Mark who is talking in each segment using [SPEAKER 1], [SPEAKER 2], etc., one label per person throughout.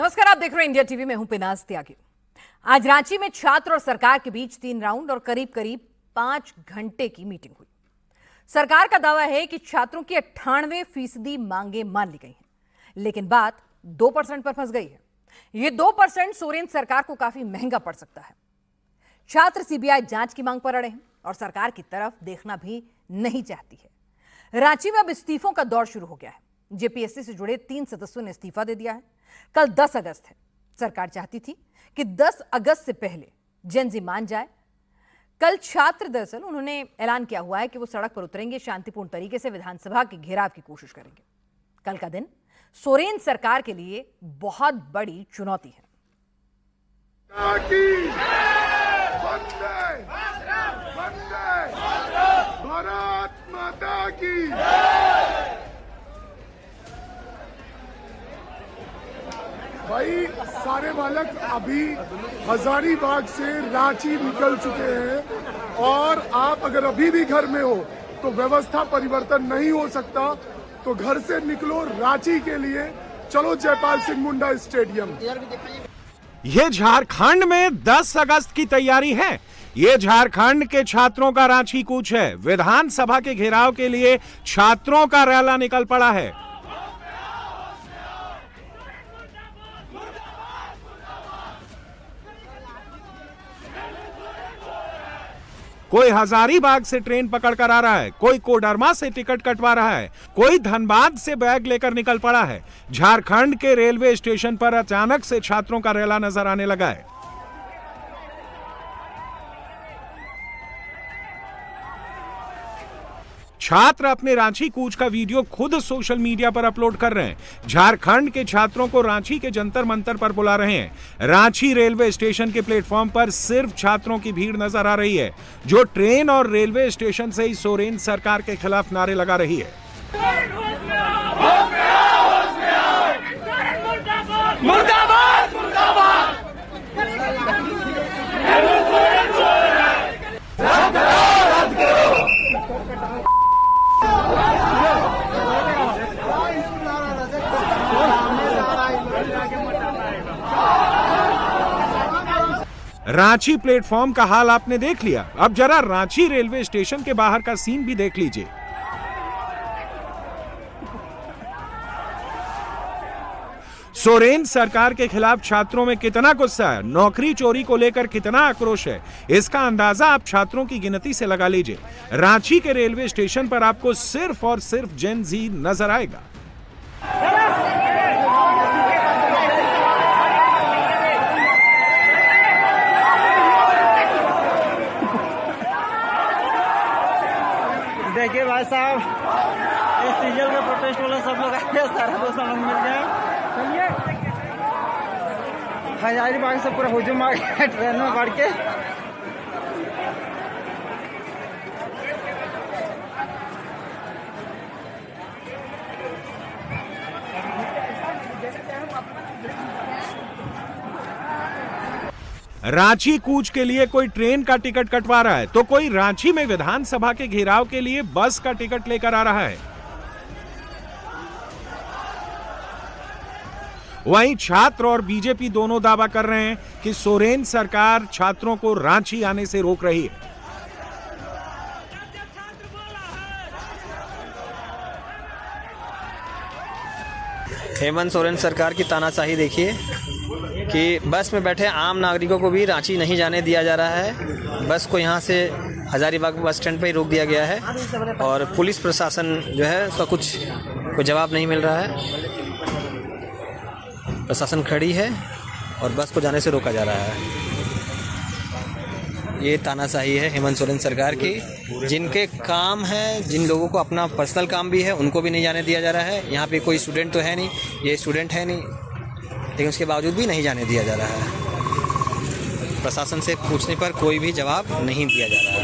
[SPEAKER 1] नमस्कार, आप देख रहे हैं इंडिया टीवी में हूं पिनाज त्यागी। आज रांची में छात्र और सरकार के बीच 3 राउंड और करीब करीब 5 घंटे की मीटिंग हुई। सरकार का दावा है कि छात्रों की 98% मांगे मान ली गई हैं, लेकिन बात 2% पर फंस गई है। ये 2% सोरेन सरकार को काफी महंगा पड़ सकता है। छात्र सीबीआई जांच की मांग पर अड़े हैं और सरकार की तरफ देखना भी नहीं चाहती है। रांची में अब इस्तीफों का दौर शुरू हो गया है। जेपीएससी से जुड़े 3 सदस्यों ने इस्तीफा दे दिया है। कल 10 अगस्त है। सरकार चाहती थी कि 10 अगस्त से पहले जेनजी मान जाए। कल छात्र दरअसल उन्होंने ऐलान किया हुआ है कि वो सड़क पर उतरेंगे, शांतिपूर्ण तरीके से विधानसभा के घेराव की कोशिश करेंगे। कल का दिन सोरेन सरकार के लिए बहुत बड़ी चुनौती है।
[SPEAKER 2] भारत माता की। भाई सारे बालक अभी हजारीबाग से रांची निकल चुके हैं और आप अगर अभी भी घर में हो तो व्यवस्था परिवर्तन नहीं हो सकता, तो घर से निकलो रांची के लिए। चलो जयपाल सिंह मुंडा स्टेडियम।
[SPEAKER 3] ये झारखंड में 10 अगस्त की तैयारी है। ये झारखंड के छात्रों का रांची कूच है। विधानसभा के घेराव के लिए छात्रों का रैला निकल पड़ा है। कोई हजारीबाग से ट्रेन पकड़ कर आ रहा है, कोई कोडरमा से टिकट कटवा रहा है, कोई धनबाद से बैग लेकर निकल पड़ा है। झारखंड के रेलवे स्टेशन पर अचानक से छात्रों का रैला नजर आने लगा है। छात्र अपने रांची कूच का वीडियो खुद सोशल मीडिया पर अपलोड कर रहे हैं। झारखंड के छात्रों को रांची के जंतर मंतर पर बुला रहे हैं। रांची रेलवे स्टेशन के प्लेटफॉर्म पर सिर्फ छात्रों की भीड़ नजर आ रही है, जो ट्रेन और रेलवे स्टेशन से ही सोरेन सरकार के खिलाफ नारे लगा रही है।
[SPEAKER 4] मुर्दाबाद मुर्दाबाद।
[SPEAKER 3] रांची प्लेटफॉर्म का हाल आपने देख लिया। अब जरा रांची रेलवे स्टेशन के बाहर का सीन भी देख लीजिए। सोरेन सरकार के खिलाफ छात्रों में कितना गुस्सा है, नौकरी चोरी को लेकर कितना आक्रोश है, इसका अंदाजा आप छात्रों की गिनती से लगा लीजिए। रांची के रेलवे स्टेशन पर आपको सिर्फ और सिर्फ जेन जी नजर आएगा।
[SPEAKER 5] देखिए भाई साहब, इस सीजन में प्रोटेस्ट वाले सब लोग आए, सारा दोस्त लोग मिल जाए। चलिए, हजारीबाग से पूरा हुजूम आ गया ट्रेन में बढ़ के।
[SPEAKER 3] रांची कूच के लिए कोई ट्रेन का टिकट कटवा रहा है, तो कोई रांची में विधानसभा के घेराव के लिए बस का टिकट लेकर आ रहा है। वहीं छात्र और बीजेपी दोनों दावा कर रहे हैं कि सोरेन सरकार छात्रों को रांची आने से रोक रही है।
[SPEAKER 6] हेमंत सोरेन सरकार की तानाशाही देखिए कि बस में बैठे आम नागरिकों को भी रांची नहीं जाने दिया जा रहा है। बस को यहाँ से हजारीबाग बस स्टैंड पर ही रोक दिया गया है और पुलिस प्रशासन जो है उसका कोई जवाब नहीं मिल रहा है। प्रशासन खड़ी है और बस को जाने से रोका जा रहा है। ये तानाशाही है हेमंत सोरेन सरकार की। जिनके काम है, जिन लोगों को अपना पर्सनल काम भी है, उनको भी नहीं जाने दिया जा रहा है। यहाँ पे कोई स्टूडेंट तो है नहीं, ये स्टूडेंट है नहीं, लेकिन उसके बावजूद भी नहीं जाने दिया जा रहा है। प्रशासन से पूछने पर कोई भी जवाब नहीं दिया जा रहा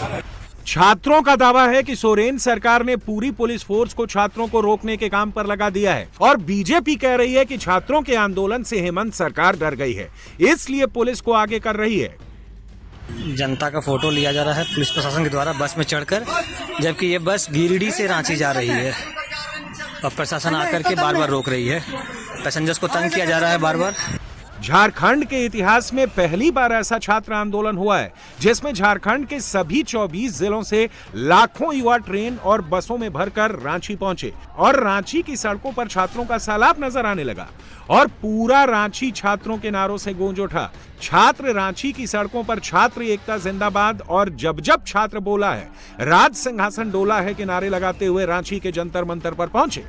[SPEAKER 6] है।
[SPEAKER 3] छात्रों का दावा है कि सोरेन सरकार ने पूरी पुलिस फोर्स को छात्रों को रोकने के काम पर लगा दिया है और बीजेपी कह रही है कि छात्रों के आंदोलन से हेमंत सरकार डर गई है, इसलिए पुलिस को आगे कर रही है।
[SPEAKER 6] जनता का फोटो लिया जा रहा है पुलिस प्रशासन के द्वारा बस में चढ़कर, जबकि ये बस गिरिडीह से रांची जा रही है और प्रशासन आकर के बार बार रोक रही है। पैसेंजर्स को तंग किया जा रहा है बार बार।
[SPEAKER 3] झारखंड के इतिहास में पहली बार ऐसा छात्र आंदोलन हुआ है जिसमें झारखंड के सभी 24 जिलों से लाखों युवा ट्रेन और बसों में भरकर रांची पहुंचे और रांची की सड़कों पर छात्रों का सैलाब नजर आने लगा और पूरा रांची छात्रों के नारों से गूंज उठा। छात्र रांची की सड़कों पर छात्र एकता जिंदाबाद और जब जब छात्र बोला है राज सिंहासन डोला है के नारे लगाते हुए रांची के जंतर मंतर पर पहुंचे।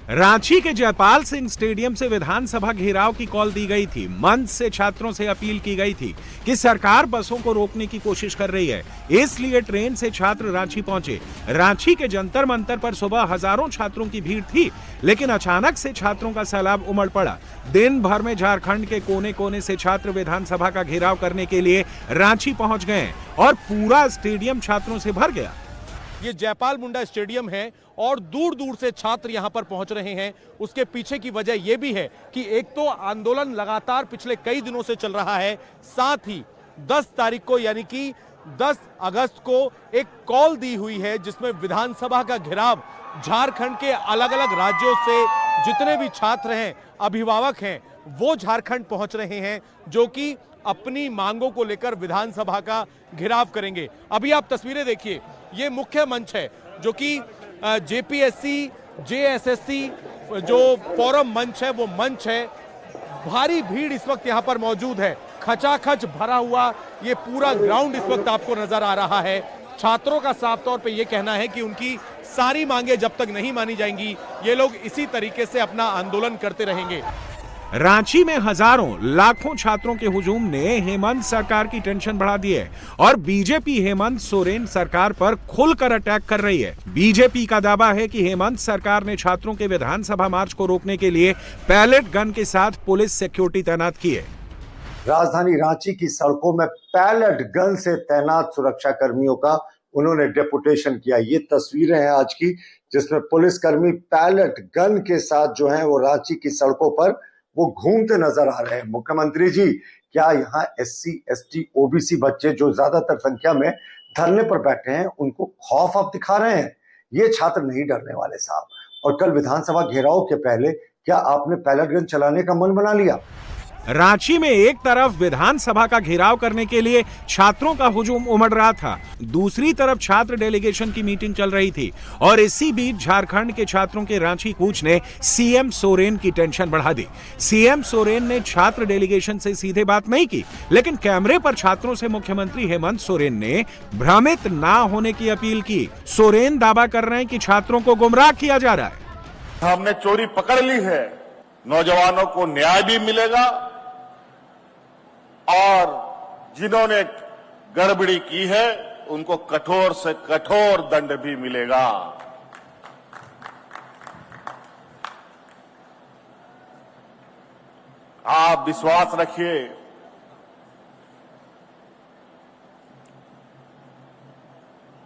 [SPEAKER 3] रांची के जयपाल सिंह स्टेडियम से विधानसभा घेराव की कॉल दी गई थी। मंच से छात्रों से अपील की गई थी कि सरकार बसों को रोकने की कोशिश कर रही है, इसलिए ट्रेन से छात्र रांची पहुंचे। रांची के जंतर मंतर पर सुबह हजारों छात्रों की भीड़ थी, लेकिन अचानक से छात्रों का सैलाब उमड़ पड़ा। दिन भर में झारखंड के कोने कोने से छात्र विधानसभा का घेराव करने के लिए रांची पहुंच गए और पूरा स्टेडियम छात्रों से भर गया।
[SPEAKER 7] ये जयपाल मुंडा स्टेडियम है और दूर दूर से छात्र यहां पर पहुंच रहे हैं। उसके पीछे की वजह यह भी है कि एक तो आंदोलन लगातार पिछले कई दिनों से चल रहा है, साथ ही 10 तारीख को यानी कि 10 अगस्त को एक कॉल दी हुई है जिसमें विधानसभा का घेराव झारखंड के अलग अलग राज्यों से जितने भी छात्र हैं, अभिभावक हैं, वो झारखंड पहुंच रहे हैं जो कि अपनी मांगों को लेकर विधानसभा का घेराव करेंगे। अभी आप तस्वीरें देखिए, ये मुख्य मंच है जो कि जेपीएससी जेएसएससी जो फोरम मंच है वो मंच है। भारी भीड़ इस वक्त यहाँ पर मौजूद है, खचाखच भरा हुआ ये पूरा ग्राउंड इस वक्त आपको नजर आ रहा है। छात्रों का साफ तौर पे ये कहना है कि उनकी सारी मांगे जब तक नहीं मानी जाएंगी ये लोग इसी तरीके से अपना आंदोलन करते रहेंगे।
[SPEAKER 3] रांची में हजारों लाखों छात्रों के हुजूम ने हेमंत सरकार की टेंशन बढ़ा दी है और बीजेपी हेमंत सोरेन सरकार पर खुलकर अटैक कर रही है। बीजेपी का दावा है कि हेमंत सरकार ने छात्रों के विधानसभा मार्च को रोकने के लिए पैलेट गन के साथ पुलिस सिक्योरिटी तैनात की है।
[SPEAKER 8] राजधानी रांची की सड़कों में पैलेट गन से तैनात सुरक्षा कर्मियों का उन्होंने डेपुटेशन किया। ये तस्वीरें हैं आज की जिसमें पुलिसकर्मी पैलेट गन के साथ जो है वो रांची की सड़कों पर वो घूमते नजर आ रहे हैं। मुख्यमंत्री जी, क्या यहाँ SC ST OBC बच्चे जो ज्यादातर संख्या में धरने पर बैठे हैं उनको खौफ आप दिखा रहे हैं? ये छात्र नहीं डरने वाले साहब। और कल विधानसभा घेराव के पहले क्या आपने पैलेट गन चलाने का मन बना लिया?
[SPEAKER 3] रांची में एक तरफ विधानसभा का घेराव करने के लिए छात्रों का हुजूम उमड़ रहा था, दूसरी तरफ छात्र डेलीगेशन की मीटिंग चल रही थी और इसी बीच झारखंड के छात्रों के रांची कूच ने सीएम सोरेन की टेंशन बढ़ा दी। सीएम सोरेन ने छात्र डेलीगेशन से सीधे बात नहीं की, लेकिन कैमरे पर छात्रों से मुख्यमंत्री हेमंत सोरेन ने भ्रमित ना होने की अपील की। सोरेन दावा कर रहे हैं कि छात्रों को गुमराह किया जा रहा है।
[SPEAKER 9] हमने चोरी पकड़ ली है, नौजवानों को न्याय भी मिलेगा और जिन्होंने गड़बड़ी की है उनको कठोर से कठोर दंड भी मिलेगा। आप विश्वास रखिए,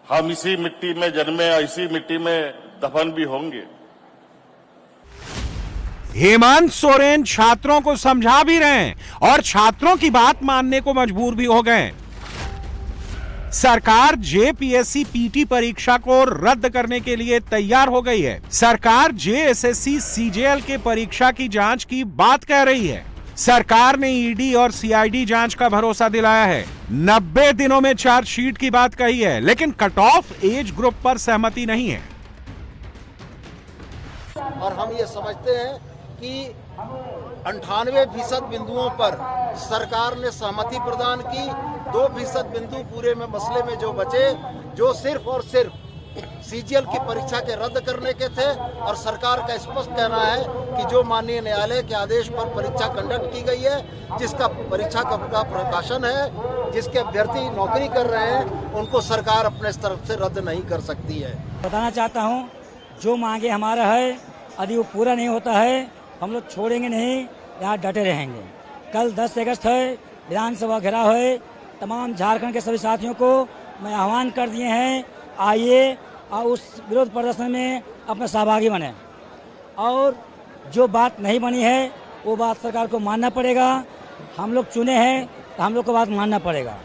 [SPEAKER 9] हम इसी मिट्टी में जन्मे, इसी मिट्टी में दफन भी होंगे।
[SPEAKER 3] हेमंत सोरेन छात्रों को समझा भी रहे हैं और छात्रों की बात मानने को मजबूर भी हो गए। सरकार जेपीएससी पीटी परीक्षा को रद्द करने के लिए तैयार हो गई है। सरकार जेएसएससी सीजेएल के परीक्षा की जांच की बात कह रही है। सरकार ने ईडी और सीआईडी जांच का भरोसा दिलाया है। 90 दिनों में चार्जशीट की बात कही है, लेकिन कट ऑफ एज ग्रुप पर सहमति नहीं है।
[SPEAKER 10] और हम ये समझते हैं कि 98% बिंदुओं पर सरकार ने सहमति प्रदान की। 2% बिंदु पूरे में मसले में जो बचे, जो सिर्फ और सिर्फ सीजीएल की परीक्षा के रद्द करने के थे, और सरकार का स्पष्ट कहना है कि जो माननीय न्यायालय के आदेश पर परीक्षा कंडक्ट की गई है, जिसका परीक्षा का प्रकाशन है, जिसके अभ्यर्थी नौकरी कर रहे हैं, उनको सरकार अपने तरफ से रद्द नहीं कर सकती है।
[SPEAKER 5] बताना चाहता हूँ, जो मांगे हमारा है यदि वो पूरा नहीं होता है हम लोग छोड़ेंगे नहीं, यहाँ डटे रहेंगे। कल 10 अगस्त है, विधानसभा घेराव है। तमाम झारखंड के सभी साथियों को मैं आह्वान कर दिए हैं, आइए और उस विरोध प्रदर्शन में अपना सहभागी बने। और जो बात नहीं बनी है वो बात सरकार को मानना पड़ेगा। हम लोग चुने हैं तो हम लोग को बात मानना पड़ेगा।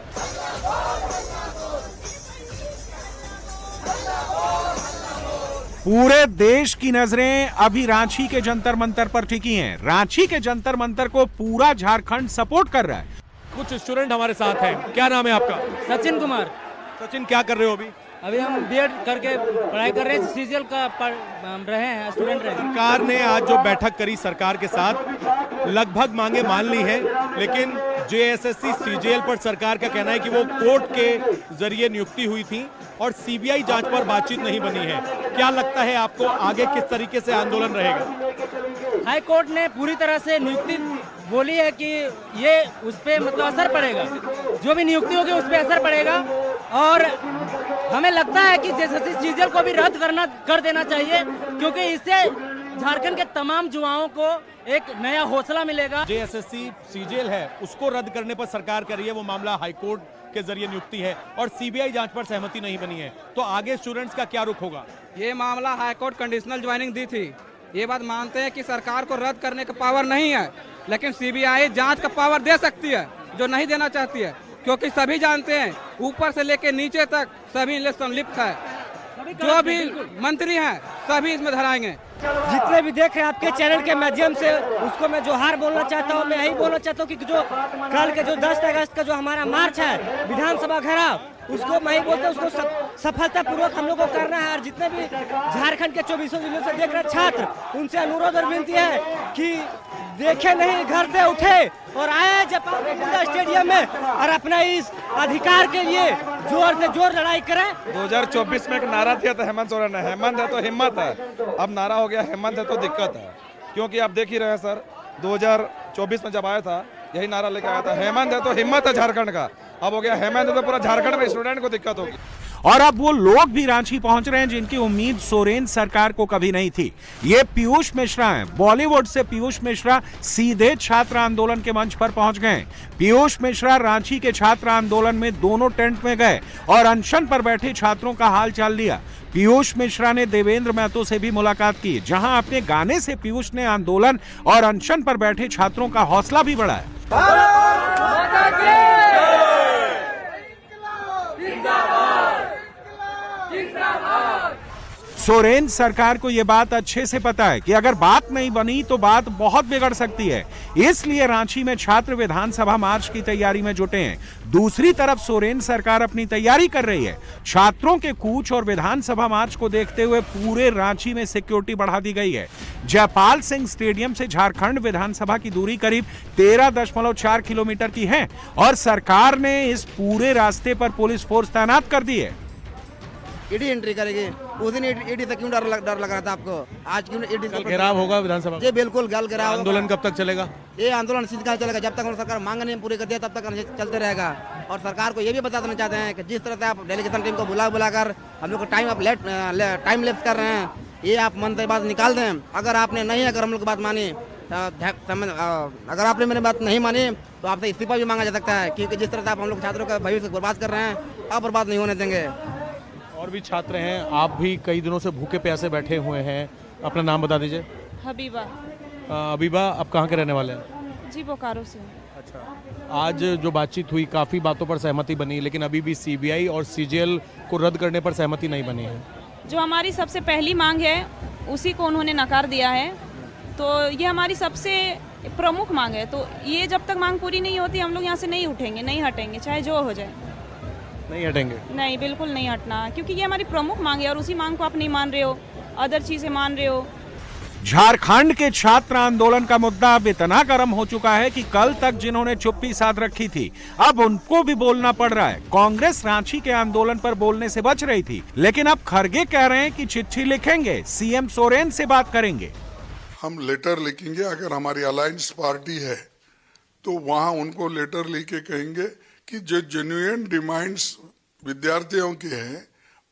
[SPEAKER 3] पूरे देश की नजरें अभी रांची के जंतर मंतर पर टिकी हैं। रांची के जंतर मंतर को पूरा झारखंड सपोर्ट कर रहा है।
[SPEAKER 7] कुछ स्टूडेंट हमारे साथ हैं। क्या नाम है आपका?
[SPEAKER 5] सचिन कुमार।
[SPEAKER 7] सचिन, क्या कर रहे हो अभी?
[SPEAKER 5] अभी हम बीएड करके पढ़ाई कर रहे हैं, सीजीएल का पढ़ रहे हैं, स्टूडेंट रहे हैं।
[SPEAKER 7] सरकार ने आज जो बैठक करी सरकार के साथ, लगभग मांगे मान ली हैं, लेकिन जेएसएससी सीजीएल पर सरकार का कहना है कि वो कोर्ट के जरिए नियुक्ति हुई थी और सीबीआई जांच पर बातचीत नहीं बनी है। क्या लगता है आपको आगे किस तरीके से आंदोलन रहेगा?
[SPEAKER 5] हाई कोर्ट ने पूरी तरह से नियुक्ति बोली है कि ये उस पर मतलब असर पड़ेगा, जो भी नियुक्ति होगी उस पर असर पड़ेगा और हमें लगता है कि जेएसएससी सीजीएल को भी रद्द कर देना चाहिए, क्योंकि इससे झारखंड के तमाम युवाओं को एक नया हौसला मिलेगा।
[SPEAKER 7] जेएसएससी सीजीएल है उसको रद्द करने पर सरकार कर रही है, वो मामला हाईकोर्ट के जरिए नियुक्ति है और सीबीआई जांच पर सहमति नहीं बनी है, तो आगे स्टूडेंट्स का क्या रुख होगा?
[SPEAKER 11] ये मामला हाईकोर्ट कंडीशनल ज्वाइनिंग दी थी, ये बात मानते हैं कि सरकार को रद्द करने का पावर नहीं है, लेकिन सीबीआई जांच का पावर दे सकती है, जो नहीं देना चाहती है, क्योंकि सभी जानते हैं ऊपर से लेकर नीचे तक सभी इसमें संलिप्त है, जो भी मंत्री हैं सभी इसमें धराएंगे।
[SPEAKER 5] जितने भी देख रहे हैं आपके चैनल के माध्यम से, उसको मैं जोहार बोलना चाहता हूँ। मैं यही बोलना चाहता हूँ कि जो कल के जो 10 अगस्त का जो हमारा मार्च है विधानसभा घेराव, उसको मैं ही बोलता हूँ उसको सफलतापूर्वक हम लोग को करना है। और जितने भी झारखंड के 24 जिलों से देख रहे छात्र, उनसे अनुरोध और विनती है कि देखे नहीं, घर से उठे और आए जापान मुंडा स्टेडियम में और अपना इस अधिकार के लिए जोर से जोर लड़ाई करें।
[SPEAKER 11] 2024 में एक नारा दिया था हेमंत सोरेन ने, हेमंत है तो हिम्मत है। अब नारा हो गया हेमंत है तो दिक्कत है, क्योंकि आप देख ही रहे हैं सर, 2024 में जब आया था यही नारा लेकर आया था, हेमंत है तो हिम्मत है झारखंड का। अब हो गया हेमंत है तो पूरा झारखंड में स्टूडेंट को दिक्कत होगी।
[SPEAKER 3] और अब वो लोग भी रांची पहुंच रहे हैं जिनकी उम्मीद सोरेन सरकार को कभी नहीं थी। ये पीयूष मिश्रा हैं। बॉलीवुड से पीयूष मिश्रा सीधे छात्र आंदोलन के मंच पर पहुंच गए। पीयूष मिश्रा रांची के छात्र आंदोलन में दोनों टेंट में गए और अनशन पर बैठे छात्रों का हाल चाल लिया। पीयूष मिश्रा ने देवेंद्र महतो से भी मुलाकात की, जहां अपने गाने से पीयूष ने आंदोलन और अनशन पर बैठे छात्रों का हौसला भी बढ़ाया। सोरेन सरकार को यह बात अच्छे से पता है कि अगर बात नहीं बनी तो बात बहुत बिगड़ सकती है, इसलिए रांची में छात्र विधानसभा मार्च की तैयारी में जुटे हैं। दूसरी तरफ सोरेन सरकार अपनी तैयारी कर रही है। छात्रों के कूच और विधानसभा मार्च को देखते हुए पूरे रांची में सिक्योरिटी बढ़ा दी गई है। जयपाल सिंह स्टेडियम से झारखंड विधानसभा की दूरी करीब 13.4 किलोमीटर की है और सरकार ने इस पूरे रास्ते पर पुलिस फोर्स तैनात कर दी है।
[SPEAKER 11] ईडी एंट्री करेगी, उस दिन ईडी से क्यों डर लग रहा था आपको? आज क्यों ईडी
[SPEAKER 7] कल घेराव होगा विधानसभा?
[SPEAKER 11] जी बिल्कुल कल घेराव।
[SPEAKER 7] आंदोलन कब तक चलेगा?
[SPEAKER 11] ये आंदोलन शीतकाल चलेगा, जब तक सरकार मांग नहीं पूरी कर दिया तब तक चलते रहेगा। और सरकार को ये भी बता देना चाहते हैं कि जिस तरह से आप डेलीगेशन टीम को बुलाकर हम लोग को टाइम लेप्स कर रहे हैं, ये आप मन से बात निकाल दें। अगर आपने नहीं, अगर हम लोग की बात मानी, अगर आपने मेरी बात नहीं मानी तो आपसे इस्तीफा भी मांगा जा सकता है, क्योंकि जिस तरह से आप हम लोग छात्रों का भविष्य बर्बाद कर रहे हैं, आप बर्बाद नहीं होने देंगे।
[SPEAKER 7] और भी छात्र हैं, आप भी कई दिनों से भूखे प्यासे बैठे हुए हैं, अपना नाम बता दीजिए।
[SPEAKER 12] हबीबा।
[SPEAKER 7] हबीबा, आप कहाँ के रहने वाले हैं?
[SPEAKER 12] जी बोकारो से।
[SPEAKER 7] अच्छा, आज जो बातचीत हुई काफ़ी बातों पर सहमति बनी, लेकिन अभी भी सीबीआई और सीजीएल को रद्द करने पर सहमति नहीं बनी है।
[SPEAKER 12] जो हमारी सबसे पहली मांग है उसी को उन्होंने नकार दिया है, तो ये हमारी सबसे प्रमुख मांग है। तो ये जब तक मांग पूरी नहीं होती हम लोग यहाँ से नहीं उठेंगे, नहीं हटेंगे, चाहे जो हो जाए।
[SPEAKER 7] नहीं हटेंगे? नहीं,
[SPEAKER 12] बिल्कुल नहीं हटना, क्योंकि ये हमारी प्रमुख मांग है और उसी मांग को आप नहीं मान रहे हो, अदर चीजें मान रहे हो।
[SPEAKER 3] झारखंड के छात्र आंदोलन का मुद्दा अब इतना गर्म हो चुका है कि कल तक जिन्होंने चुप्पी साध रखी थी, अब उनको भी बोलना पड़ रहा है। कांग्रेस रांची के आंदोलन पर बोलने से बच रही थी, लेकिन अब खरगे कह रहे हैं कि चिट्ठी लिखेंगे, सीएम सोरेन से बात करेंगे।
[SPEAKER 2] हम लेटर लिखेंगे, अगर हमारी अलायंस पार्टी है तो वहां उनको लेटर लिख के कहेंगे कि जो जेन्युइन डिमांड्स विद्यार्थियों के हैं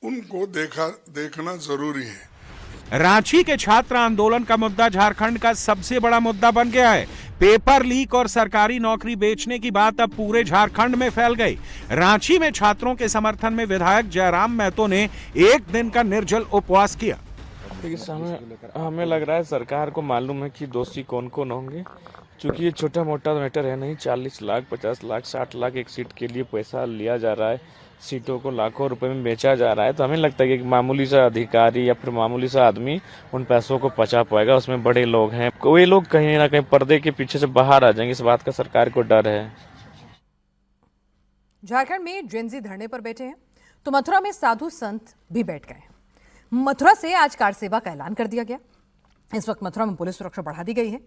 [SPEAKER 2] उनको देखना जरूरी है।
[SPEAKER 3] रांची के छात्र आंदोलन का मुद्दा झारखंड का सबसे बड़ा मुद्दा बन गया है। पेपर लीक और सरकारी नौकरी बेचने की बात अब पूरे झारखंड में फैल गई। रांची में छात्रों के समर्थन में विधायक जयराम महतो ने एक दिन का निर्जल उपवास किया।
[SPEAKER 13] हमें लग रहा है सरकार को मालूम है कि दोषी कौन कौन होंगे, क्योंकि ये छोटा मोटा मैटर है नहीं। 40 लाख, 50 लाख, 60 लाख एक सीट के लिए पैसा लिया जा रहा है। सीटों को लाखों रुपए में बेचा जा रहा है, तो हमें लगता है कि एक मामूली सा अधिकारी या फिर मामूली सा आदमी उन पैसों को पचा पाएगा। उसमें बड़े लोग हैं, कोई लोग कहीं ना कहीं पर्दे के पीछे से बाहर आ जाएंगे, इस बात का सरकार को डर है।
[SPEAKER 1] झारखंड में जेनजी धरने पर बैठे हैं तो मथुरा में साधु संत भी बैठ गए हैं। मथुरा से आज कार सेवा का ऐलान कर दिया गया। इस वक्त मथुरा में पुलिस सुरक्षा बढ़ा दी गई है।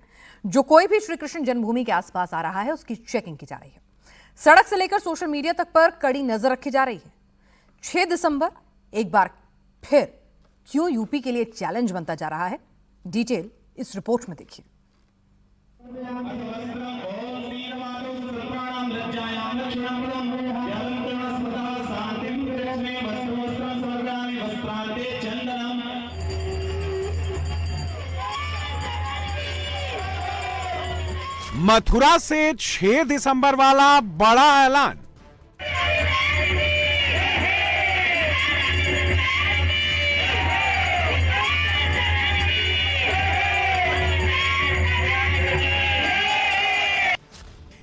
[SPEAKER 1] जो कोई भी श्री कृष्ण जन्मभूमि के आसपास आ रहा है उसकी चेकिंग की जा रही है। सड़क से लेकर सोशल मीडिया तक पर कड़ी नजर रखी जा रही है। 6 दिसंबर एक बार फिर क्यों यूपी के लिए चैलेंज बनता जा रहा है, डिटेल इस रिपोर्ट में देखिए।
[SPEAKER 3] मथुरा से 6 दिसंबर वाला बड़ा ऐलान।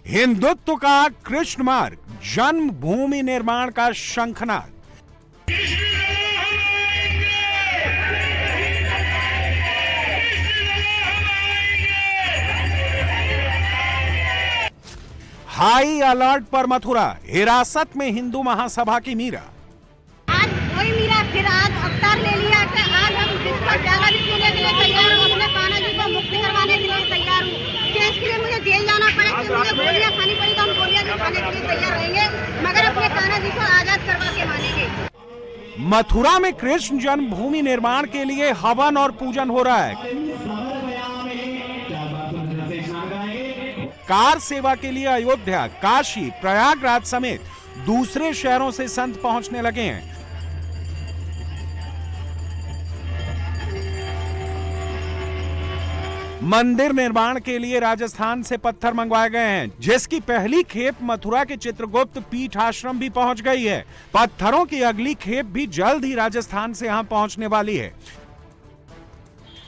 [SPEAKER 3] हिंदुत्व का कृष्ण मार्ग, जन्मभूमि निर्माण का शंखनाद। हाई अलर्ट पर मथुरा, हिरासत में हिंदू महासभा की मीरा।
[SPEAKER 14] आज वही मीरा फिर आज अवतार ले लिया कि आज हम जिसका प्याला भी पीने के लिए तैयार हूँ, अपने कान्हा जी को मुक्त करवाने के लिए तैयार हूँ। केस के लिए मुझे जेल जाना पड़े, कि मुझे गोलियां खानी पड़ी तो हम गोलियां भी खाने के लिए तैयार रहेंगे, मगर अपने कान्हा जी को आजाद करवा के मानेंगे।
[SPEAKER 3] मथुरा में कृष्ण जन्मभूमि निर्माण के लिए हवन और पूजन हो रहा है। कार सेवा के लिए अयोध्या, काशी, प्रयागराज समेत दूसरे शहरों से संत पहुंचने लगे हैं। मंदिर निर्माण के लिए राजस्थान से पत्थर मंगवाए गए हैं, जिसकी पहली खेप मथुरा के चित्रगुप्त पीठ आश्रम भी पहुंच गई है। पत्थरों की अगली खेप भी जल्द ही राजस्थान से यहां पहुंचने वाली है।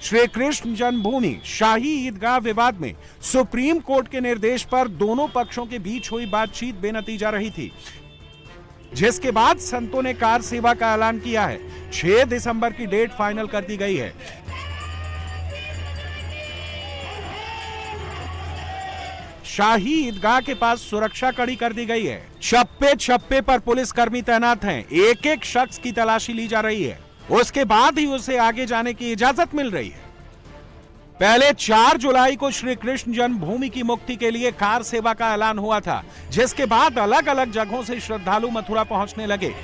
[SPEAKER 3] श्री कृष्ण जन्मभूमि शाही ईदगाह विवाद में सुप्रीम कोर्ट के निर्देश पर दोनों पक्षों के बीच हुई बातचीत बेनतीजा रही थी, जिसके बाद संतों ने कार सेवा का ऐलान किया है। 6 दिसंबर की डेट फाइनल कर दी गई है। शाही ईदगाह के पास सुरक्षा कड़ी कर दी गई है। चप्पे चप्पे पर पुलिसकर्मी तैनात हैं। एक एक शख्स की तलाशी ली जा रही है, उसके बाद ही उसे आगे जाने की इजाजत मिल रही है। पहले 4 जुलाई को श्री कृष्ण जन्मभूमि की मुक्ति के लिए कार सेवा का ऐलान हुआ था, जिसके बाद अलग अलग जगहों से श्रद्धालु मथुरा पहुंचने लगे।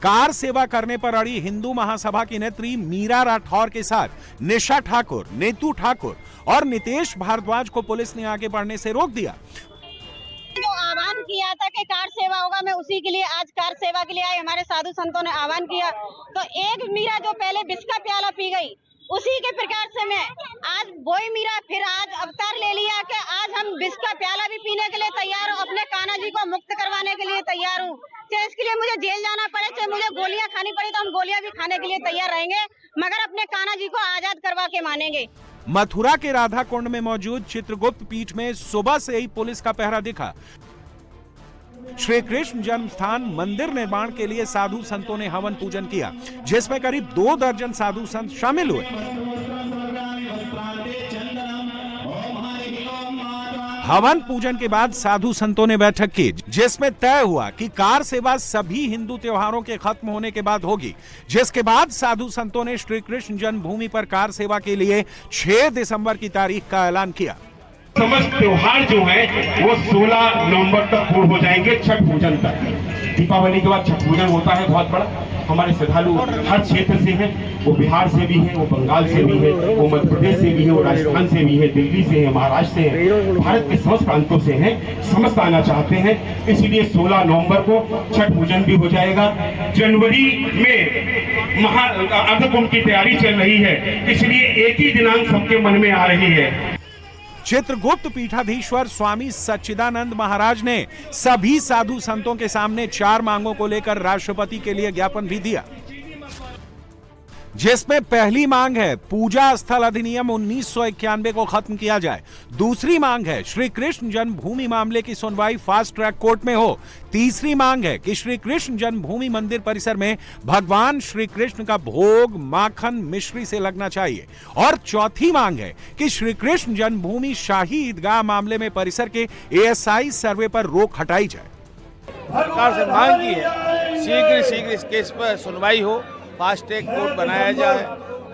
[SPEAKER 3] कार सेवा करने पर अड़ी हिंदू महासभा की नेत्री मीरा राठौर के साथ निशा ठाकुर, नेतू ठाकुर और नितेश भारद्वाज को पुलिस ने आगे बढ़ने से रोक दिया।
[SPEAKER 14] जो आह्वान किया था कि कार सेवा होगा, मैं उसी के लिए आज कार सेवा के लिए आए। हमारे साधु संतों ने आह्वान किया तो एक मीरा जो पहले विष का प्याला पी गई, उसी के प्रकार से मैं आज वही मीरा फिर आज अवतार ले लिया कि आज हम विष का प्याला भी पीने के लिए तैयार हूँ, अपने कान्हा जी को मुक्त करवाने के लिए तैयार हूँ। चाहे इसके लिए मुझे जेल जाना पड़े, चाहे मुझे गोलियां खानी पड़ी तो हम गोलियां भी खाने के लिए तैयार रहेंगे, मगर अपने कान्हा जी को आजाद करवा के मानेंगे।
[SPEAKER 3] मथुरा के राधा कुंड में मौजूद चित्रगुप्त पीठ में सुबह से ही पुलिस का पहरा दिखा। श्री कृष्ण जन्म स्थान मंदिर निर्माण के लिए साधु संतों ने हवन पूजन किया, जिसमें करीब 2 दर्जन साधु संत शामिल हुए। हवन पूजन के बाद साधु संतों ने बैठक की, जिसमें तय हुआ कि कार सेवा सभी हिंदू त्योहारों के खत्म होने के बाद होगी, जिसके बाद साधु संतों ने श्री कृष्ण जन्मभूमि पर कार सेवा के लिए 6 दिसंबर की तारीख का ऐलान किया।
[SPEAKER 15] समस्त त्योहार जो है वो 16 नवंबर तक पूर्ण हो जाएंगे, छठ पूजन तक। दीपावली के बाद छठ पूजन होता है बहुत बड़ा। हमारे श्रद्धालु हर क्षेत्र से हैं, वो बिहार से भी है, वो बंगाल से भी है, वो मध्य प्रदेश से भी है, वो राजस्थान से भी है, दिल्ली से है, महाराष्ट्र से है, भारत के समस्त प्रांतों से हैं, समस्त आना चाहते हैं। इसलिए 16 नवंबर को छठ पूजन भी हो जाएगा। जनवरी में अर्धकुंभ की तैयारी चल रही है, इसलिए एक ही दिनांक सबके मन में आ रही है।
[SPEAKER 3] चित्रगुप्त पीठाधीश्वर स्वामी सच्चिदानंद महाराज ने सभी साधु संतों के सामने 4 मांगों को लेकर राष्ट्रपति के लिए ज्ञापन भी दिया। जिसमें पहली मांग है पूजा स्थल अधिनियम 1991 को खत्म किया जाए। दूसरी मांग है श्री कृष्ण जन्मभूमि मामले की सुनवाई फास्ट ट्रैक कोर्ट में हो। तीसरी मांग है कि श्री कृष्ण जन्मभूमि मंदिर परिसर में भगवान श्री कृष्ण का भोग माखन मिश्री से लगना चाहिए। और चौथी मांग है कि श्री कृष्ण जन्मभूमि शाही ईदगाह मामले में परिसर के ASI सर्वे पर रोक हटाई जाए।
[SPEAKER 16] सरकार से मांग की है शीघ्र इस केस पर सुनवाई हो, फास्ट ट्रैक कोर्ट बनाया जाए,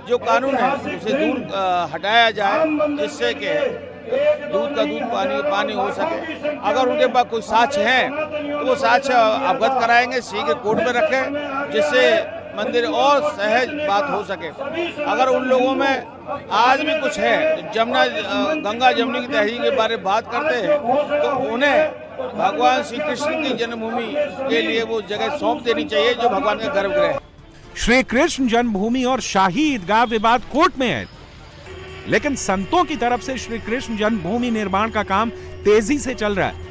[SPEAKER 16] जो कानून है उसे दूर हटाया जाए, जिससे कि दूध का दूध पानी हो सके। अगर उनके पास कोई साक्ष्य हैं तो वो साक्ष्य अवगत कराएंगे, शीघ्र कोर्ट में रखें, जिससे मंदिर और सहज बात हो सके। अगर उन लोगों में आज भी कुछ है गंगा जमुनी की तहजीब के बारे में बात करते हैं तो उन्हें भगवान श्री कृष्ण की जन्मभूमि के लिए वो जगह सौंप देनी चाहिए जो भगवान का गर्भगृह है।
[SPEAKER 3] श्री कृष्ण जन्मभूमि और शाही ईदगाह विवाद कोर्ट में है, लेकिन संतों की तरफ से श्री कृष्ण जन्मभूमि निर्माण का काम तेजी से चल रहा है।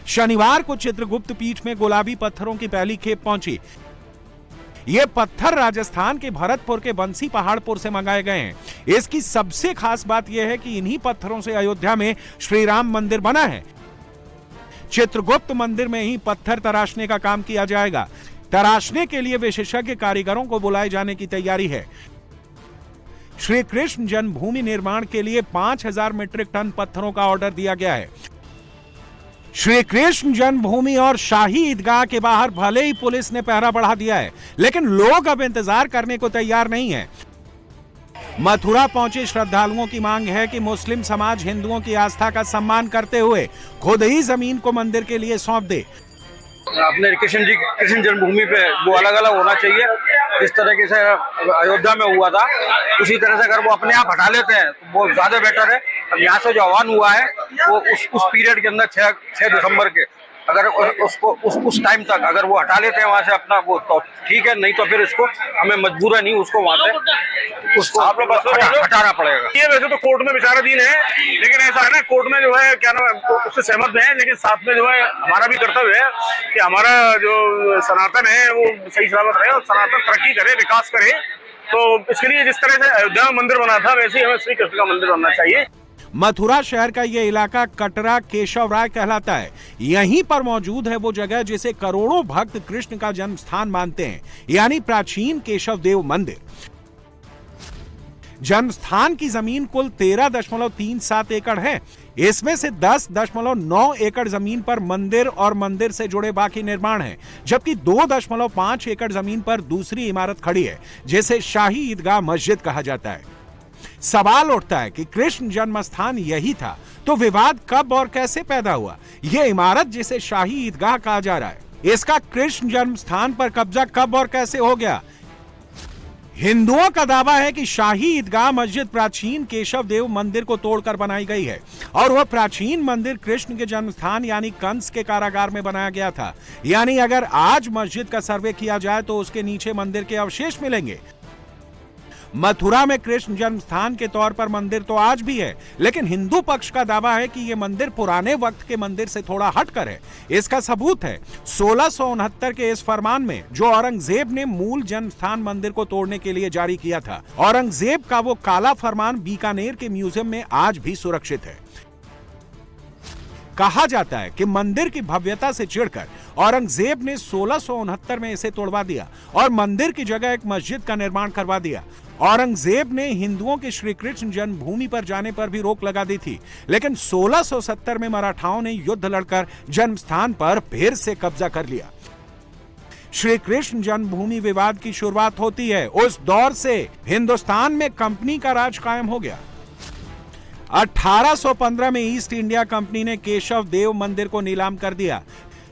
[SPEAKER 3] शनिवार को चित्रगुप्त पीठ में गुलाबी पत्थरों की पहली खेप पहुंची। ये पत्थर राजस्थान के भरतपुर के बंसी पहाड़पुर से मंगाए गए हैं। इसकी सबसे खास बात यह है कि इन्हीं पत्थरों से अयोध्या में श्री राम मंदिर बना है। चित्रगुप्त मंदिर में ही पत्थर तराशने का काम किया जाएगा। तराशने के लिए विशेषज्ञ कारीगरों को बुलाए जाने की तैयारी है। श्री कृष्ण जन्मभूमि निर्माण के लिए 5000 मीट्रिक टन पत्थरों का ऑर्डर दिया गया है। श्री कृष्ण जन्मभूमि और शाही ईदगाह के बाहर भले ही पुलिस ने पहरा बढ़ा दिया है, लेकिन लोग अब इंतजार करने को तैयार नहीं है। मथुरा पहुंचे श्रद्धालुओं की मांग है कि मुस्लिम समाज हिंदुओं की आस्था का सम्मान करते हुए खुद ही जमीन को मंदिर के लिए सौंप दे।
[SPEAKER 17] अपने कृष्ण जन्मभूमि पे वो अलग अलग होना चाहिए, जिस तरीके से अयोध्या में हुआ था उसी तरह से अगर वो अपने आप हटा लेते हैं तो वो ज्यादा बेटर है। अब यहाँ से जो आह्वान हुआ है वो उस पीरियड के अंदर 6 दिसंबर के अगर उसको उस टाइम तक अगर वो हटा लेते हैं वहाँ से अपना वो तो ठीक है, नहीं तो फिर इसको हमें मजबूरन नहीं उसको वहाँ से उसको हटाना पड़ेगा।
[SPEAKER 15] ये वैसे तो कोर्ट में विचाराधीन है, लेकिन ऐसा है ना कोर्ट में जो है क्या नाम है उससे सहमत है, लेकिन साथ में जो है हमारा भी कर्तव्य है कि हमारा जो सनातन है वो सही सलामत रहे और सनातन तरक्की करे, विकास करे। तो इसके लिए जिस तरह से अयोध्या में मंदिर बना था वैसे ही हमें श्री कृष्ण का मंदिर बनना चाहिए।
[SPEAKER 3] मथुरा शहर का यह इलाका कटरा केशव राय कहलाता है। यहीं पर मौजूद है वो जगह जिसे करोड़ों भक्त कृष्ण का जन्म स्थान मानते हैं, यानी प्राचीन केशव देव मंदिर। जन्म स्थान की जमीन कुल 13.37 एकड़ है। इसमें से 10.9 एकड़ जमीन पर मंदिर और मंदिर से जुड़े बाकी निर्माण हैं, जबकि 2.5 एकड़ जमीन पर दूसरी इमारत खड़ी है जिसे शाही ईदगाह मस्जिद कहा जाता है। सवाल उठता है कि कृष्ण जन्म स्थान यही था तो विवाद कब और कैसे पैदा हुआ? यह इमारत जिसे शाही ईदगाह कहा जा रहा है, इसका कृष्ण जन्म स्थान पर कब्जा कब और कैसे हो गया? हिंदुओं का दावा है कि शाही ईदगाह मस्जिद प्राचीन केशव देव मंदिर को तोड़कर बनाई गई है और वह प्राचीन मंदिर कृष्ण के जन्म स्थान यानी कंस के कारागार में बनाया गया था। यानी अगर आज मस्जिद का सर्वे किया जाए तो उसके नीचे मंदिर के अवशेष मिलेंगे। मथुरा में कृष्ण जन्म स्थान के तौर पर मंदिर तो आज भी है, लेकिन हिंदू पक्ष का दावा है कि यह मंदिर पुराने वक्त के मंदिर से थोड़ा हटकर है। इसका सबूत है 1669 के इस फरमान में जो औरंगजेब ने मूल जन्म स्थान मंदिर को तोड़ने के लिए जारी किया था। औरंगजेब का वो काला फरमान बीकानेर के म्यूजियम में आज भी सुरक्षित है। कहा जाता है कि मंदिर की भव्यता से चिढ़कर औरंगजेब ने 1669 में इसे तोड़वा दिया और मंदिर की जगह एक मस्जिद का निर्माण करवा दिया। औरंगजेब ने हिंदुओं के श्री कृष्ण जन्मभूमि पर जाने पर भी रोक लगा दी थी, लेकिन 1670 में मराठाओं ने युद्ध लड़कर जन्म स्थान पर फिर से कब्जा कर लिया। श्री कृष्ण जन्मभूमि विवाद की शुरुआत होती है उस दौर से हिंदुस्तान में कंपनी का राज कायम हो गया। 1815 में ईस्ट इंडिया कंपनी ने केशव देव मंदिर को नीलाम कर दिया।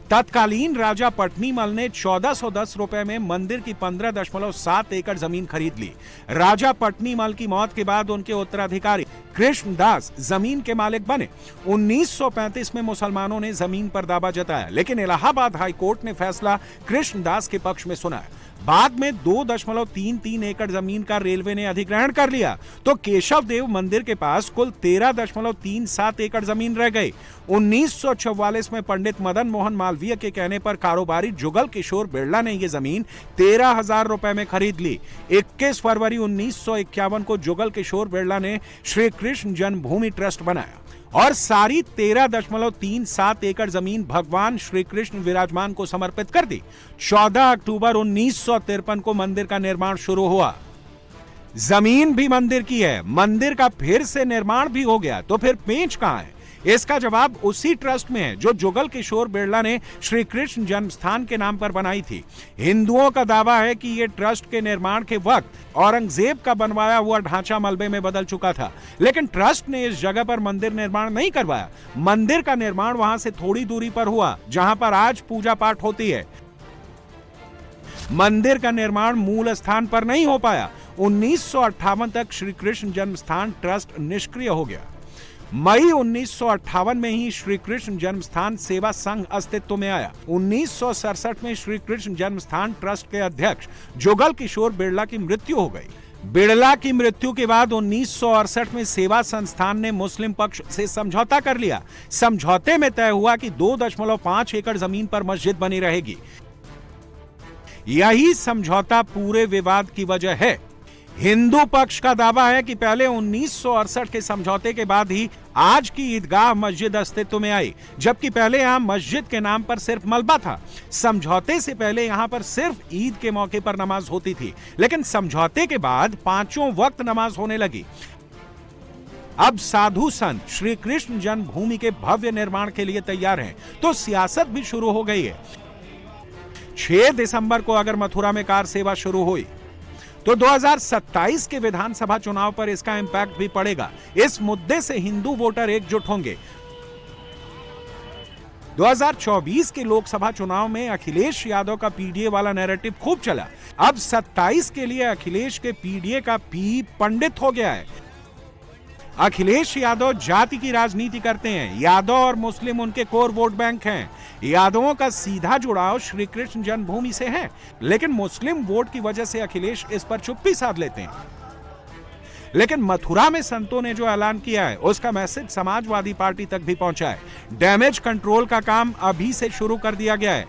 [SPEAKER 3] तत्कालीन राजा पटनीमल ने 1410 रुपए में मंदिर की 15.7 एकड़ जमीन खरीद ली। राजा पटनीमल की मौत के बाद उनके उत्तराधिकारी कृष्णदास जमीन के मालिक बने। 1935 में मुसलमानों ने जमीन पर दावा जताया, लेकिन इलाहाबाद हाईकोर्ट ने फैसला कृष्णदास के पक्ष में सुनाया। बाद में 2.33 एकड़ जमीन का रेलवे ने अधिग्रहण कर लिया तो केशव देव मंदिर के पास कुल 13.37 एकड़ जमीन रह गई। 1944 में पंडित मदन मोहन मालवीय के कहने पर कारोबारी जुगल किशोर बिरला ने यह जमीन 13,000 रुपए में खरीद ली। 21 फरवरी 1951 को जुगल किशोर बिरला ने श्री कृष्ण जन्मभूमि ट्रस्ट बनाया और सारी 13.37 एकड़ जमीन भगवान श्री कृष्ण विराजमान को समर्पित कर दी। 14 अक्टूबर 1953 को मंदिर का निर्माण शुरू हुआ। जमीन भी मंदिर की है, मंदिर का फिर से निर्माण भी हो गया, तो फिर पेंच कहां है? इसका जवाब उसी ट्रस्ट में है जो जुगल किशोर बिरला ने श्री कृष्ण जन्मस्थान के नाम पर बनाई थी। हिंदुओं का दावा है कि यह ट्रस्ट के निर्माण के वक्त औरंगजेब का बनवाया हुआ ढांचा मलबे में बदल चुका था, लेकिन ट्रस्ट ने इस जगह पर मंदिर निर्माण नहीं करवाया। मंदिर का निर्माण वहां से थोड़ी दूरी पर हुआ जहां पर आज पूजा पाठ होती है। मंदिर का निर्माण मूल स्थान पर नहीं हो पाया। 1958 तक श्री कृष्ण जन्मस्थान ट्रस्ट निष्क्रिय हो गया। मई 1958 में ही श्री कृष्ण जन्मस्थान सेवा संघ अस्तित्व में आया। 1967 में श्री कृष्ण जन्मस्थान ट्रस्ट के अध्यक्ष जुगल किशोर बिरला की मृत्यु हो गई। बिरला की मृत्यु के बाद 1968 में सेवा संस्थान ने मुस्लिम पक्ष से समझौता कर लिया। समझौते में तय हुआ कि 2.5 एकड़ जमीन पर मस्जिद बनी रहेगी। यही समझौता पूरे विवाद की वजह है। हिंदू पक्ष का दावा है कि पहले 1968 के समझौते के बाद ही आज की ईदगाह मस्जिद अस्तित्व में आई, जबकि पहले यहां मस्जिद के नाम पर सिर्फ मलबा था। समझौते से पहले यहां पर सिर्फ ईद के मौके पर नमाज होती थी, लेकिन समझौते के बाद पांचों वक्त नमाज होने लगी। अब साधु संत श्री कृष्ण जन्मभूमि के भव्य निर्माण के लिए तैयार हैं, तो सियासत भी शुरू हो गई है। 6 दिसंबर को अगर मथुरा में कार सेवा शुरू हुई तो 2027 के विधानसभा चुनाव पर इसका इंपैक्ट भी पड़ेगा। इस मुद्दे से हिंदू वोटर एकजुट होंगे। 2024 के लोकसभा चुनाव में अखिलेश यादव का पीडीए वाला नैरेटिव खूब चला। अब 27 के लिए अखिलेश के पीडीए का पी पंडित हो गया है। अखिलेश यादव जाति की राजनीति करते हैं। यादव और मुस्लिम उनके कोर वोट बैंक हैं। यादवों का सीधा जुड़ाव श्री कृष्ण जन्मभूमि से है, लेकिन मुस्लिम वोट की वजह से अखिलेश इस पर चुप्पी साध लेते हैं। लेकिन मथुरा में संतों ने जो ऐलान किया है उसका मैसेज समाजवादी पार्टी तक भी पहुंचा है। डैमेज कंट्रोल का काम अभी से शुरू कर दिया गया है।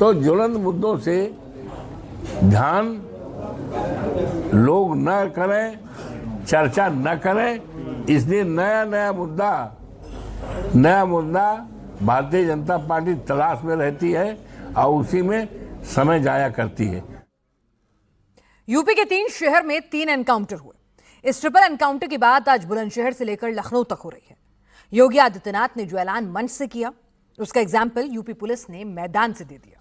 [SPEAKER 18] तो ज्वलंत मुद्दों से ध्यान लोग न करें, चर्चा न करें, इसलिए नया मुद्दा भारतीय जनता पार्टी तलाश में रहती है और उसी में समय जाया करती है।
[SPEAKER 1] यूपी के 3 शहर में 3 एनकाउंटर हुए। इस ट्रिपल एनकाउंटर के बाद आज बुलंदशहर से लेकर लखनऊ तक हो रही है। योगी आदित्यनाथ ने जो ऐलान मंच से किया, उसका एग्जाम्पल यूपी पुलिस ने मैदान से दे दिया।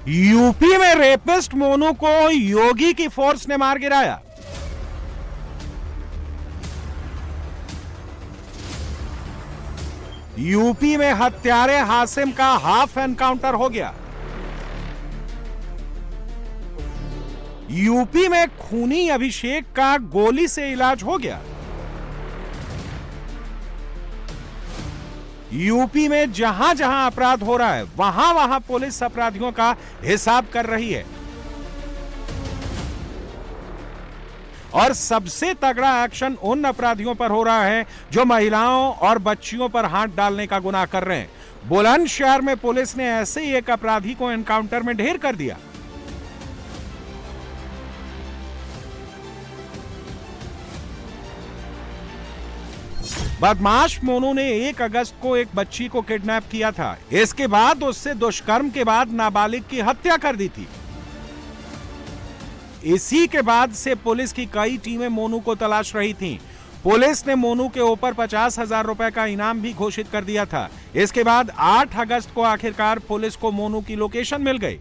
[SPEAKER 3] यूपी में रेपिस्ट मोनू को योगी की फोर्स ने मार गिराया। यूपी में हत्यारे हासिम का हाफ एनकाउंटर हो गया। यूपी में खूनी अभिषेक का गोली से इलाज हो गया। यूपी में जहां जहां अपराध हो रहा है वहां वहां पुलिस अपराधियों का हिसाब कर रही है। और सबसे तगड़ा एक्शन उन अपराधियों पर हो रहा है जो महिलाओं और बच्चियों पर हाथ डालने का गुनाह कर रहे हैं। बुलंदशहर में पुलिस ने ऐसे ही एक अपराधी को एनकाउंटर में ढेर कर दिया। बदमाश मोनू ने 1 अगस्त को एक बच्ची को किडनैप किया था। इसके बाद उससे दुष्कर्म के बाद नाबालिग की हत्या कर दी थी। इसी के बाद से पुलिस की कई टीमें मोनू को तलाश रही थीं। पुलिस ने मोनू के ऊपर 50,000 रुपए का इनाम भी घोषित कर दिया था। इसके बाद 8 अगस्त को आखिरकार पुलिस को मोनू की लोकेशन मिल गई,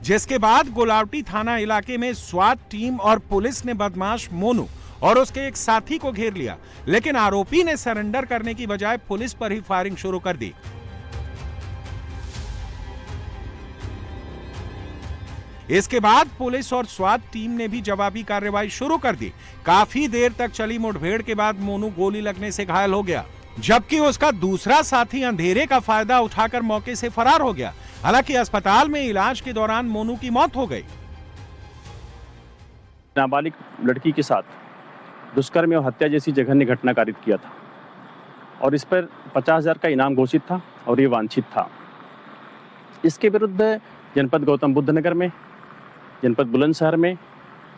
[SPEAKER 3] जिसके बाद गुलावटी थाना इलाके में स्वाट टीम और पुलिस ने बदमाश मोनू और उसके एक साथी को घेर लिया, लेकिन आरोपी ने सरेंडर करने की बजाय पुलिस पर ही फायरिंग शुरू कर दी। इसके बाद पुलिस और स्वात टीम ने भी जवाबी कार्रवाई शुरू कर दी। काफी देर तक चली मुठभेड़ के बाद मोनू गोली लगने से घायल हो गया, जबकि उसका दूसरा साथी अंधेरे का फायदा उठाकर मौके से फरार हो गया। हालांकि अस्पताल में इलाज के दौरान मोनू की मौत हो गई।
[SPEAKER 19] नाबालिग लड़की के साथ दुष्कर्म और हत्या जैसी जघन्य घटना कारित किया था और इस पर 50,000 का इनाम घोषित था और ये वांछित था। इसके विरुद्ध जनपद गौतम बुद्ध नगर में, जनपद बुलंदशहर में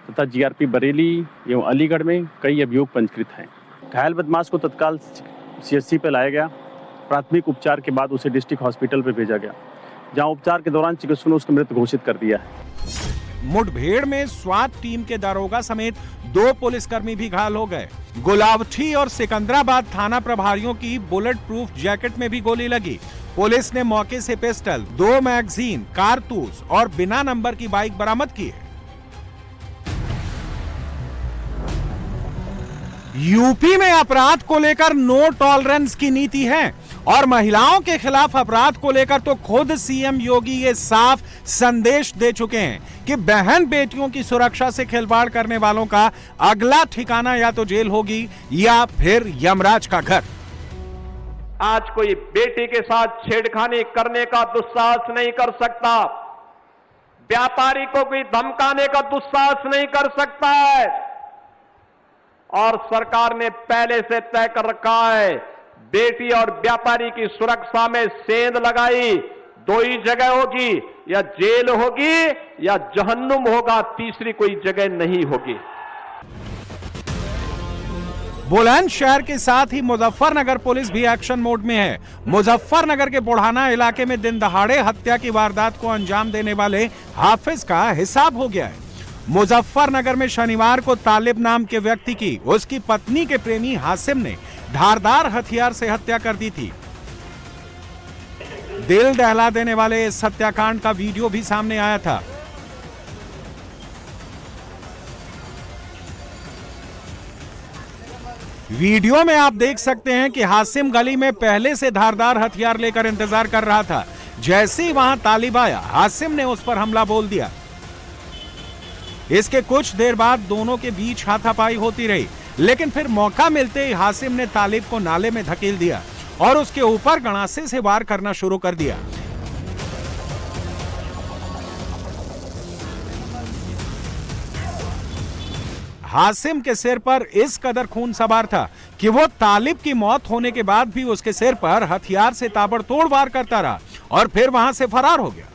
[SPEAKER 19] तथा जीआरपी बरेली एवं अलीगढ़ में कई अभियोग पंजीकृत हैं। घायल बदमाश को तत्काल सीएचसी पर लाया गया। प्राथमिक उपचार के बाद उसे डिस्ट्रिक्ट हॉस्पिटल पर भेजा गया, जहां उपचार के दौरान चिकित्सकों ने उसको मृत घोषित कर दिया है।
[SPEAKER 3] मुठभेड़ में स्वात टीम के दारोगा समेत 2 पुलिसकर्मी भी घायल हो गए। गुलावठी और सिकंदराबाद थाना प्रभारियों की बुलेट प्रूफ जैकेट में भी गोली लगी। पुलिस ने मौके से पिस्टल, 2 मैगजीन, कारतूस और बिना नंबर की बाइक बरामद की है। यूपी में अपराध को लेकर नो टॉलरेंस की नीति है और महिलाओं के खिलाफ अपराध को लेकर तो खुद सीएम योगी ये साफ संदेश दे चुके हैं कि बहन बेटियों की सुरक्षा से खिलवाड़ करने वालों का अगला ठिकाना या तो जेल होगी या फिर यमराज का घर।
[SPEAKER 20] आज कोई बेटी के साथ छेड़खानी करने का दुस्साहस नहीं कर सकता, व्यापारी को कोई धमकाने का दुस्साहस नहीं कर सकता है और सरकार ने पहले से तय कर रखा है बेटी और व्यापारी की सुरक्षा में सेंध लगाई। 2 ही जगह होगी, या जेल होगी या जहन्नुम होगा, तीसरी कोई जगह नहीं होगी।
[SPEAKER 3] बुलंदशहर के साथ ही मुजफ्फरनगर पुलिस भी एक्शन मोड में है। मुजफ्फरनगर के बुढ़ाना इलाके में दिन दहाड़े हत्या की वारदात को अंजाम देने वाले हाफिज का हिसाब हो गया है। मुजफ्फरनगर में शनिवार को तालिब नाम के व्यक्ति की उसकी पत्नी के प्रेमी हासिम ने धारदार हथियार से हत्या कर दी थी। दिल दहला देने वाले इस हत्याकांड का वीडियो भी सामने आया था। वीडियो में आप देख सकते हैं कि हासिम गली में पहले से धारदार हथियार लेकर इंतजार कर रहा था। जैसे ही वहां तालिब आया, हासिम ने उस पर हमला बोल दिया। इसके कुछ देर बाद दोनों के बीच हाथापाई होती रही, लेकिन फिर मौका मिलते ही हासिम ने तालिब को नाले में धकेल दिया और उसके ऊपर गणासे से वार करना शुरू कर दिया। हासिम के सिर पर इस कदर खून सवार था कि वो तालिब की मौत होने के बाद भी उसके सिर पर हथियार से ताबड़तोड़ वार करता रहा और फिर वहां से फरार हो गया।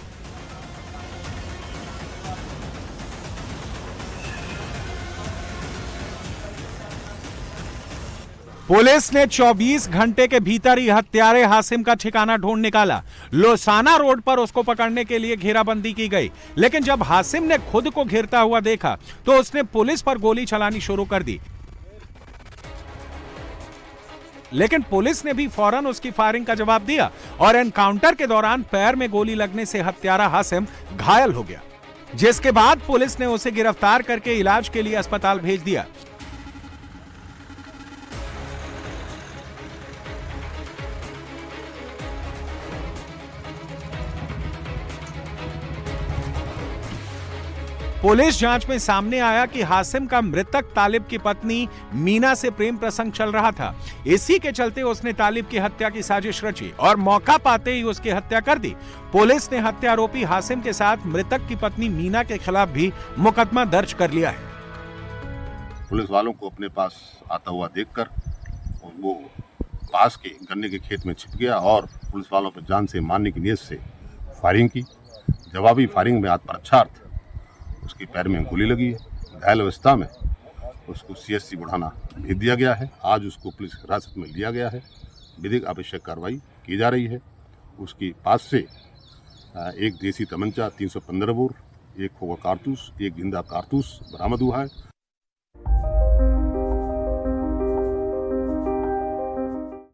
[SPEAKER 3] पुलिस ने 24 घंटे के भीतर ही हत्यारे हासिम का ठिकाना ढूंढ निकाला। लोसाना रोड पर उसको पकड़ने के लिए घेराबंदी की गई, लेकिन जब हासिम ने खुद को घिरता हुआ देखा तो उसने पुलिस पर गोली चलानी शुरू कर दी, लेकिन पुलिस ने भी फौरन उसकी फायरिंग का जवाब दिया और एनकाउंटर के दौरान पैर में गोली लगने से हत्यारा हासिम घायल हो गया, जिसके बाद पुलिस ने उसे गिरफ्तार करके इलाज के लिए अस्पताल भेज दिया। पुलिस जांच में सामने आया कि हासिम का मृतक तालिब की पत्नी मीना से प्रेम प्रसंग चल रहा था। इसी के चलते उसने तालिब की हत्या की साजिश रची और मौका पाते ही उसकी हत्या कर दी। पुलिस ने हत्यारोपी हासिम के साथ मृतक की पत्नी मीना के खिलाफ भी मुकदमा दर्ज कर लिया है।
[SPEAKER 9] पुलिस वालों को अपने पास आता हुआ देखकर वो पास के गन्ने के खेत में छिप गया और पुलिस वालों पर जान से मारने की नीयत से फायरिंग की। जवाबी फायरिंग में आत्मरक्षार्थ उसके पैर में गोली लगी है। घायल अवस्था में उसको सीएचसी बुढ़ाना भेज दिया गया है। आज उसको पुलिस हिरासत में लिया गया है। विधिक आवश्यक कार्रवाई की जा रही है। उसके पास से एक देसी तमंचा 315 बोर, एक खोखा कारतूस, एक जिंदा कारतूस बरामद हुआ है।